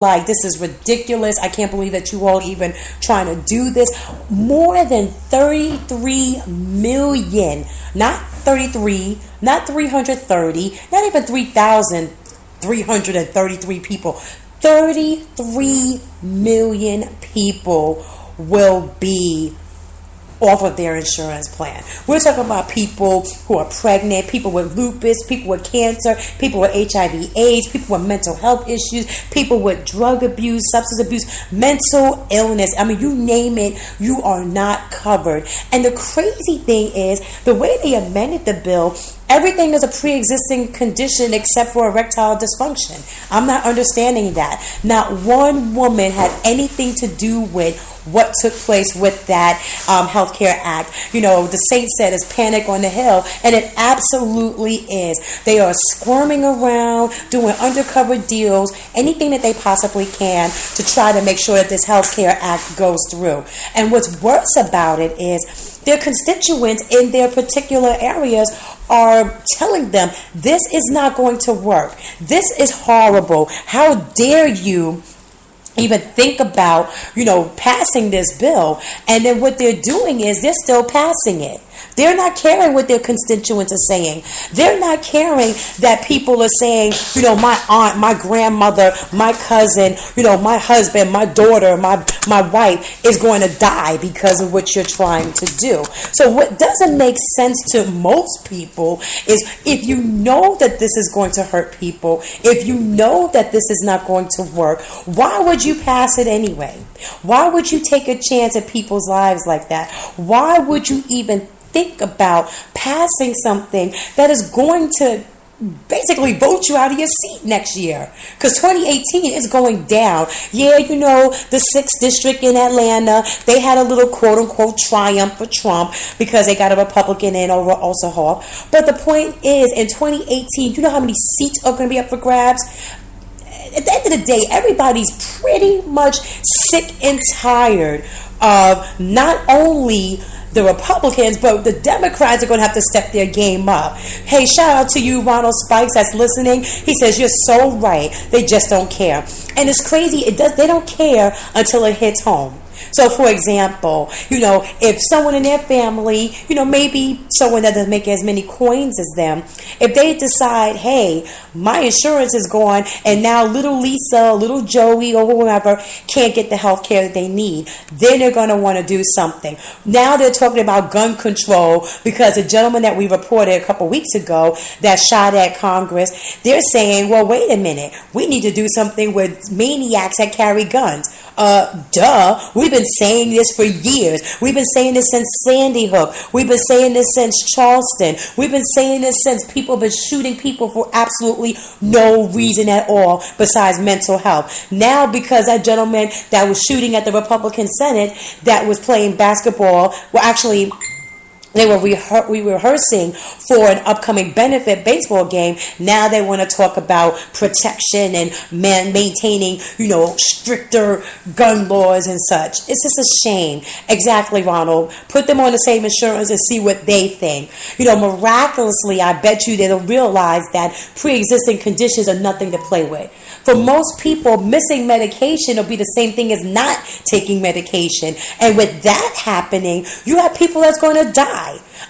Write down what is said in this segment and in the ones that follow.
like, this is ridiculous. I can't believe that you all even trying to do this. More than 33 million, not 33, not 330, not even 3,333 people. 33 million people will be off of their insurance plan. We're talking about people who are pregnant, people with lupus, people with cancer, people with HIV AIDS, people with mental health issues, people with drug abuse, substance abuse, mental illness. I mean, you name it, you are not covered. And the crazy thing is, the way they amended the bill, everything is a pre-existing condition except for erectile dysfunction. I'm not understanding that. Not one woman had anything to do with what took place with that Healthcare Act. You know, the saint said it's panic on the hill, and it absolutely is. They are squirming around, doing undercover deals, anything that they possibly can to try to make sure that this Healthcare Act goes through. And what's worse about it is their constituents in their particular areas are telling them, this is not going to work. This is horrible. How dare you even think about, passing this bill? And then what they're doing is they're still passing it. They're not caring what their constituents are saying. They're not caring that people are saying, my aunt, my grandmother, my cousin, my husband, my daughter, my wife is going to die because of what you're trying to do. So what doesn't make sense to most people is, if you know that this is going to hurt people, if you know that this is not going to work, why would you pass it anyway? Why would you take a chance at people's lives like that? Why would you even think about passing something that is going to basically vote you out of your seat next year? Because 2018 is going down. Yeah, the 6th district in Atlanta, they had a little quote-unquote triumph for Trump because they got a Republican in over Ossoff. But the point is, in 2018, you know how many seats are going to be up for grabs? At the end of the day, everybody's pretty much sick and tired of not only the Republicans, but the Democrats are going to have to step their game up. Hey, shout out to you, Ronald Spikes, that's listening. He says, you're so right. They just don't care. And it's crazy. They don't care until it hits home. So, for example, if someone in their family, maybe someone that doesn't make as many coins as them, if they decide, hey, my insurance is gone, and now little Lisa, little Joey, or whoever can't get the health care that they need, then they're going to want to do something. Now they're talking about gun control because a gentleman that we reported a couple weeks ago that shot at Congress, they're saying, well, wait a minute, we need to do something with maniacs that carry guns. We've been saying this for years. We've been saying this since Sandy Hook. We've been saying this since Charleston. We've been saying this since people have been shooting people for absolutely no reason at all besides mental health. Now, because that gentleman that was shooting at the Republican Senate that was playing basketball, well, actually, they were rehearsing for an upcoming benefit baseball game. Now they want to talk about protection and maintaining, stricter gun laws and such. It's just a shame. Exactly, Ronald. Put them on the same insurance and see what they think. Miraculously, I bet you they'll realize that pre-existing conditions are nothing to play with. For most people, missing medication will be the same thing as not taking medication. And with that happening, you have people that's going to die.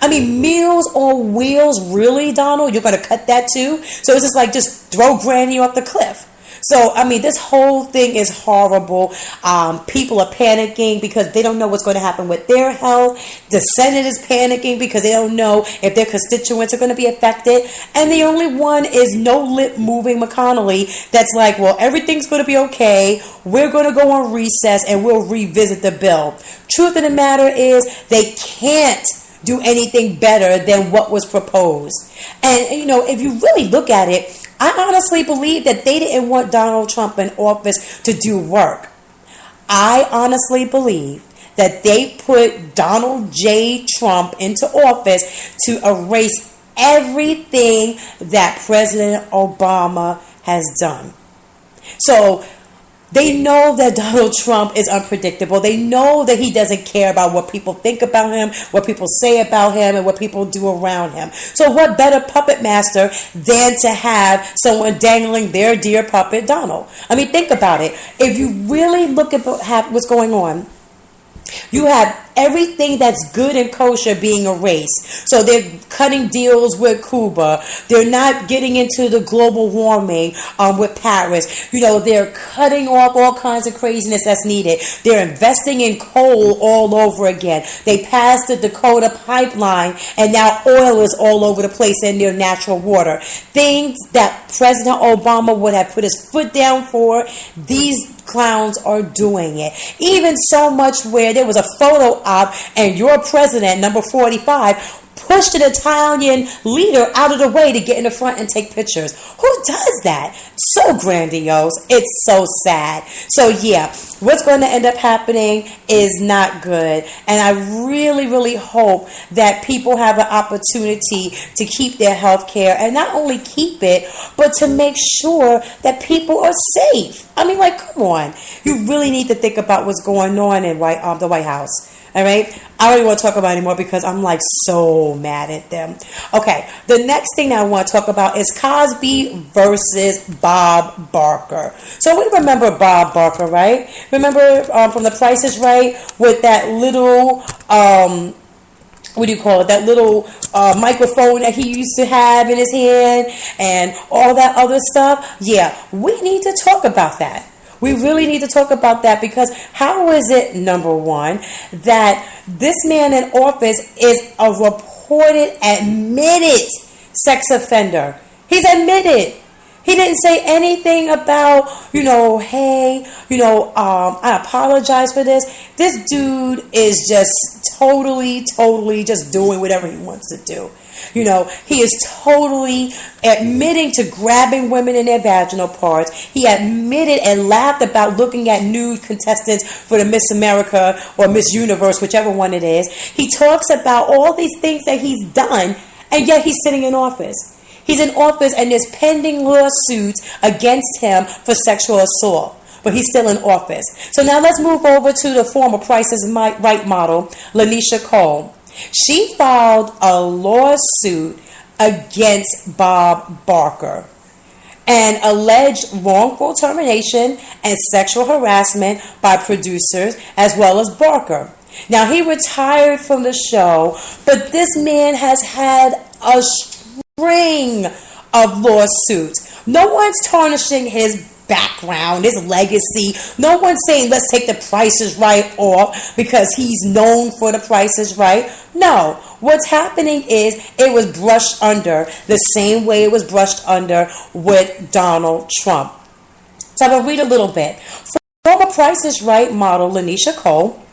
I mean, Meals on Wheels, really, Donald? You're going to cut that too? So it's just throw Granny off the cliff. So, I mean, this whole thing is horrible. People are panicking because they don't know what's going to happen with their health. The Senate is panicking because they don't know if their constituents are going to be affected. And the only one is no lip moving McConnell that's like, well, everything's going to be okay. We're going to go on recess and we'll revisit the bill. Truth of the matter is they can't do anything better than what was proposed. And, if you really look at it, I honestly believe that they didn't want Donald Trump in office to do work. I honestly believe that they put Donald J. Trump into office to erase everything that President Obama has done. So They know that Donald Trump is unpredictable. They know that he doesn't care about what people think about him, what people say about him, and what people do around him. So what better puppet master than to have someone dangling their dear puppet, Donald? I mean, think about it. If you really look at what's going on, you have everything that's good and kosher being erased. So they're cutting deals with Cuba. They're not getting into the global warming with Paris. They're cutting off all kinds of craziness that's needed. They're investing in coal all over again. They passed the Dakota pipeline, and now oil is all over the place in their natural water. Things that President Obama would have put his foot down for, these clowns are doing it. Even so much where there was a photo op and your president, number 45, pushed an Italian leader out of the way to get in the front and take pictures. Who does that? So grandiose. It's so sad. So yeah, what's going to end up happening is not good. And I really, really hope that people have an opportunity to keep their health care, and not only keep it, but to make sure that people are safe. I mean, come on. You really need to think about what's going on in the White House. All right. I don't even want to talk about it anymore because I'm so mad at them. Okay. The next thing that I want to talk about is Cosby versus Bob Barker. So we remember Bob Barker, right? Remember from The Price is Right with that little, what do you call it? That little microphone that he used to have in his hand and all that other stuff. Yeah. We need to talk about that. We really need to talk about that, because how is it, number one, that this man in office is a reported, admitted sex offender? He's admitted. He didn't say anything about, hey, I apologize for this. This dude is just totally just doing whatever he wants to do. He is totally admitting to grabbing women in their vaginal parts. He admitted and laughed about looking at nude contestants for the Miss America or Miss Universe, whichever one it is. He talks about all these things that he's done, and yet he's sitting in office. He's in office, and there's pending lawsuits against him for sexual assault. But he's still in office. So now let's move over to the former Price is Right model, Lanisha Cole. She filed a lawsuit against Bob Barker and alleged wrongful termination and sexual harassment by producers as well as Barker. Now, he retired from the show, but this man has had a string of lawsuits. No one's tarnishing his background, his legacy. No one's saying let's take The Price is Right off because he's known for The Price is Right. No, what's happening is it was brushed under the same way it was brushed under with Donald Trump. So I'm going to read a little bit. Former Price is Right model Lanisha Cole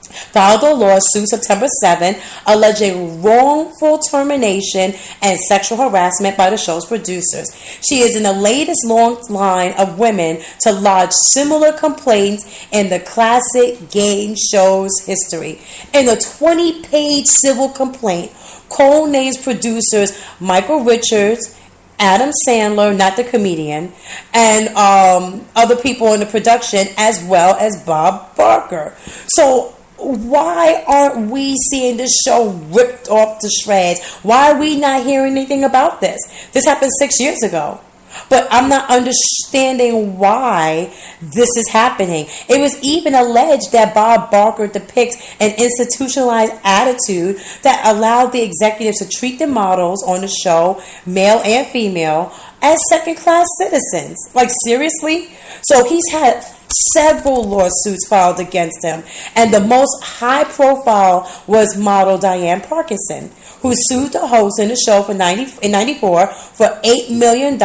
filed a lawsuit September 7, alleging wrongful termination and sexual harassment by the show's producers. She is in the latest long line of women to lodge similar complaints in the classic game show's history. In the 20-page civil complaint, Cole names producers Michael Richards, Adam Sandler, not the comedian, and other people in the production, as well as Bob Barker. So why aren't we seeing this show ripped off to shreds? Why are we not hearing anything about this? This happened 6 years ago. But I'm not understanding why this is happening. It was even alleged that Bob Barker depicts an institutionalized attitude that allowed the executives to treat the models on the show, male and female, as second-class citizens. Seriously? So he's had several lawsuits filed against him, and the most high profile was model Diane Parkinson, who sued the host in the show in 94 for $8 million,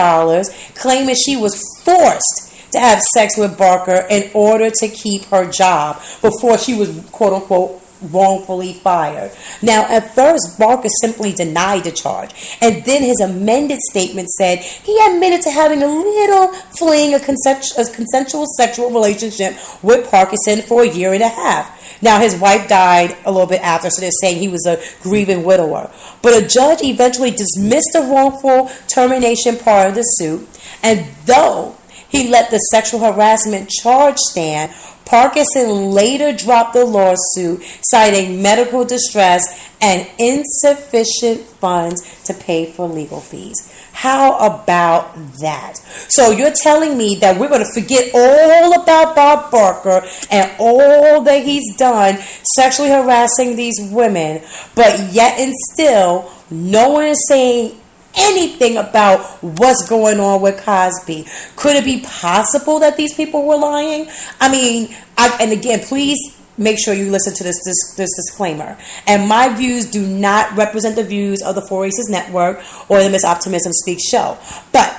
claiming she was forced to have sex with Barker in order to keep her job before she was, quote unquote, wrongfully fired. Now, at first, Barker simply denied the charge, and then his amended statement said he admitted to having a little fling, a consensual sexual relationship with Parkinson for a year and a half. Now, his wife died a little bit after, so they're saying he was a grieving widower. But a judge eventually dismissed the wrongful termination part of the suit, and though he let the sexual harassment charge stand. Parkinson later dropped the lawsuit, citing medical distress and insufficient funds to pay for legal fees. How about that? So you're telling me that we're going to forget all about Bob Barker and all that he's done sexually harassing these women, but yet and still no one is saying anything about what's going on with Cosby. Could it be possible that these people were lying? I mean, and again, please make sure you listen to this disclaimer. And my views do not represent the views of the Four Aces Network or the Miss Optimism Speak show. But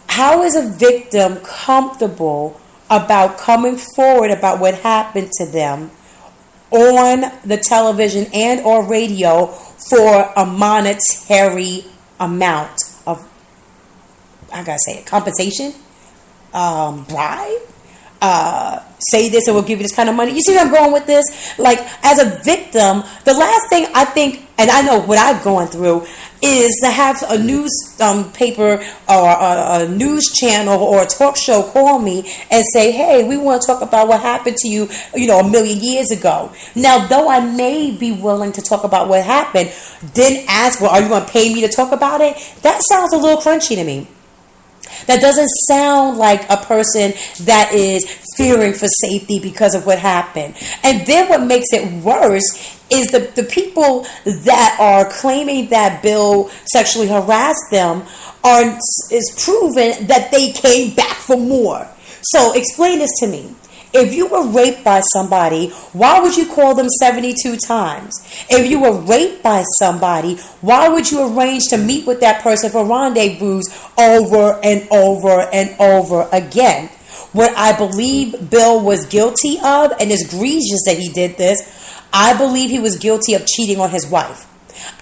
how is a victim comfortable about coming forward about what happened to them on the television and or radio for a monetary amount of, I gotta say it, compensation, bribe? Say this and we'll give you this kind of money. You see where I'm going with this? Like, as a victim, the last thing I think, and I know what I've gone through, is to have a news paper or a news channel or a talk show call me and say, hey, we want to talk about what happened to you, a million years ago. Now, though I may be willing to talk about what happened, then ask, well, are you going to pay me to talk about it? That sounds a little crunchy to me. That doesn't sound like a person that is fearing for safety because of what happened. And then what makes it worse is the people that are claiming that Bill sexually harassed them is proven that they came back for more. So explain this to me. If you were raped by somebody, why would you call them 72 times? If you were raped by somebody, why would you arrange to meet with that person for rendezvous over and over and over again? What I believe Bill was guilty of, and it's egregious that he did this, I believe he was guilty of cheating on his wife.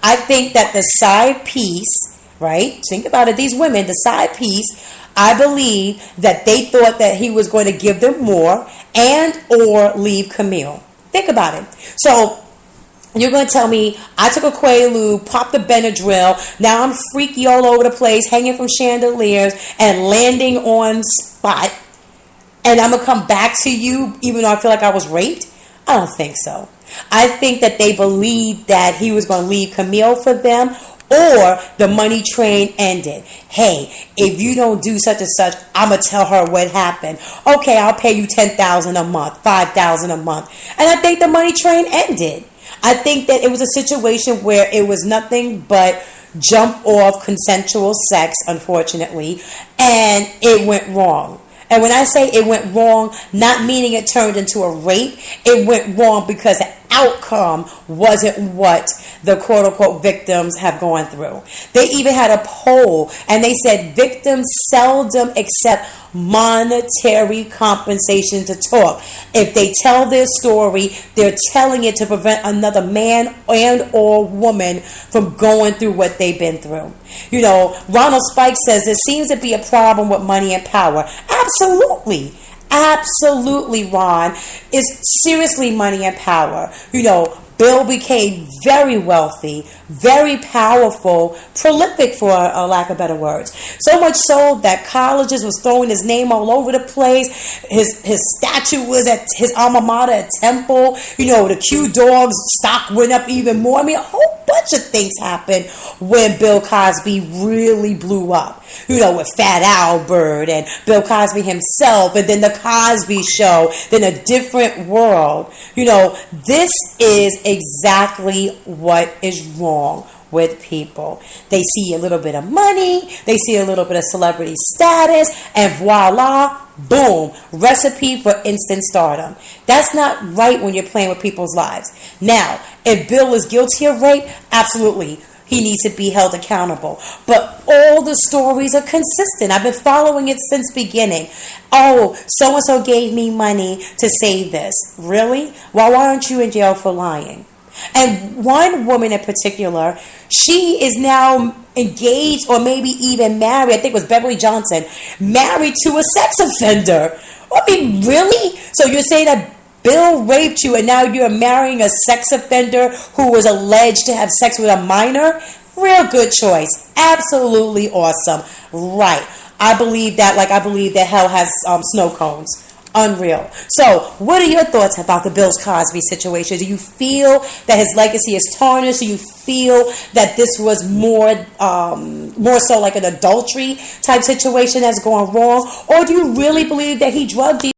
I think that the side piece, right? Think about it, these women, the side piece, I believe that they thought that he was going to give them more and or leave Camille. Think about it. So you're going to tell me I took a Quaalude, popped the Benadryl, now I'm freaky all over the place, hanging from chandeliers and landing on spot, and I'm going to come back to you even though I feel like I was raped? I don't think so. I think that they believed that he was going to leave Camille for them, or the money train ended. Hey, if you don't do such and such, I'm going to tell her what happened. Okay, I'll pay you $10,000 a month, $5,000 a month. And I think the money train ended. I think that it was a situation where it was nothing but jump off consensual sex, unfortunately, and it went wrong. And when I say it went wrong, not meaning it turned into a rape, it went wrong because the outcome wasn't what the quote-unquote victims have gone through. They even had a poll, and they said victims seldom accept monetary compensation to talk. If they tell their story, they're telling it to prevent another man and or woman from going through what they've been through. Ronald Spike says there seems to be a problem with money and power. Absolutely. Absolutely, Ron. It's seriously money and power. Bill became very wealthy, very powerful, prolific, for a lack of better words. So much so that colleges was throwing his name all over the place. His statue was at his alma mater at Temple. The Q Dogs stock went up even more. I mean, a whole bunch of things happened when Bill Cosby really blew up. With Fat Albert and Bill Cosby himself, and then the Cosby Show, then A Different World. This is exactly what is wrong with people. They see a little bit of money, they see a little bit of celebrity status, and voila, boom, recipe for instant stardom. That's not right when you're playing with people's lives. Now, if Bill is guilty of rape, absolutely, he needs to be held accountable. But all the stories are consistent. I've been following it since beginning. Oh, so-and-so gave me money to say this. Really? Well, why aren't you in jail for lying? And one woman in particular, she is now engaged or maybe even married. I think it was Beverly Johnson, married to a sex offender. I mean, really? So you're saying that Bill raped you and now you're marrying a sex offender who was alleged to have sex with a minor? Real good choice. Absolutely awesome. Right. I believe that, like I believe that hell has snow cones. Unreal. So, what are your thoughts about the Bill Cosby situation? Do you feel that his legacy is tarnished? Do you feel that this was more so like an adultery type situation that's going wrong? Or do you really believe that he drugged these